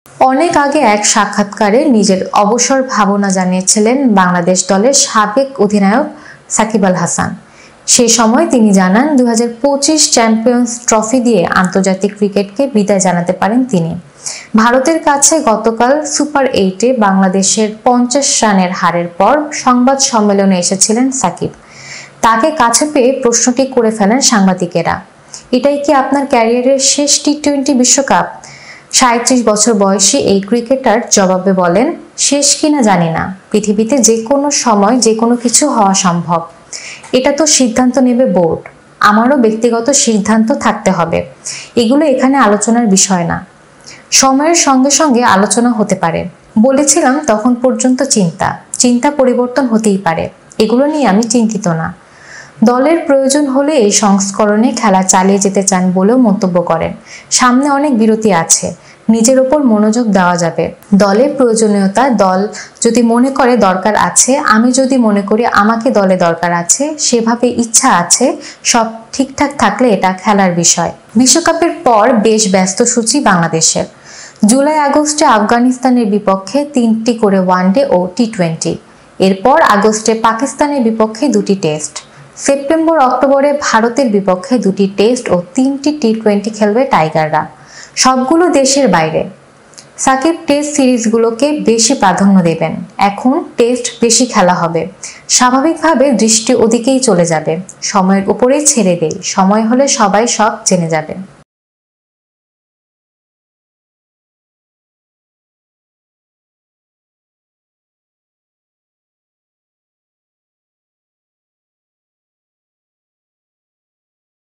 অনেক আগে এক সাক্ষাৎকারে নিজের অবসর ভাবনা জানিয়েছিলেন বাংলাদেশ দলের সাবেক অধিনায়ক সাকিব আল হাসান। সে সময় তিনি জানান 2025 চ্যাম্পিয়ন্স ট্রফি দিয়ে আন্তর্জাতিক ক্রিকেটকে বিদায় জানাতে পারেন তিনি। ভারতের কাছে গতকাল সুপার 8-এ বাংলাদেশের 50 রানের হারের পর সংবাদ সম্মেলনে এসেছিলেন সাকিব। তাকে কাছে পেয়ে প্রশ্নটি করে ফেলেন সাংবাদিকেরা, এটাই কি আপনার ক্যারিয়ারের শেষ টি-20 বিশ্বকাপ? 37 বছর বয়সী এই ক্রিকেটার জবাবে বলেন, শেষ কিনা জানি না, পৃথিবীতে যে কোনো সময় যে কোনো কিছু হওয়া সম্ভব। এটা তো সিদ্ধান্ত নেবে বোর্ড, আমারও ব্যক্তিগত সিদ্ধান্ত থাকতে হবে। এগুলো এখানে আলোচনার বিষয় না, সময়ের সঙ্গে সঙ্গে আলোচনা হতে পারে। বলেছিলাম তখন পর্যন্ত চিন্তা পরিবর্তন হতেই পারে, এগুলো নিয়ে আমি চিন্তিত না। দলের প্রয়োজন হলে এই সংস্করণে খেলা চালিয়ে যেতে চান বলেও মন্তব্য করেন। সামনে অনেক বিরতি আছে, নিজের ওপর মনোযোগ দেওয়া যাবে। দলের প্রয়োজনীয়তা দল যদি মনে করে দরকার আছে, আমি যদি মনে করি আমাকে দলে দরকার আছে, সেভাবে ইচ্ছা আছে, সব ঠিকঠাক থাকলে এটা খেলার বিষয়। বিশ্বকাপের পর বেশ ব্যস্ত সূচি বাংলাদেশের। জুলাই আগস্টে আফগানিস্তানের বিপক্ষে 3টি করে ওয়ানডে ও টি-20, এরপর আগস্টে পাকিস্তানের বিপক্ষে 2টি টেস্ট, সেপ্টেম্বর অক্টোবরে ভারতের বিপক্ষে 2টি টেস্ট ও 3টি টি-20 খেলবে টাইগাররা, সবগুলো দেশের বাইরে। সাকিব টেস্ট সিরিজগুলোকে বেশি প্রাধান্য দেবেন। এখন টেস্ট বেশি খেলা হবে, স্বাভাবিকভাবে দৃষ্টি ওদিকেই চলে যাবে। সময়ের উপরেই ছেড়ে দেই, সময় হলে সবাই সব জেনে যাবে।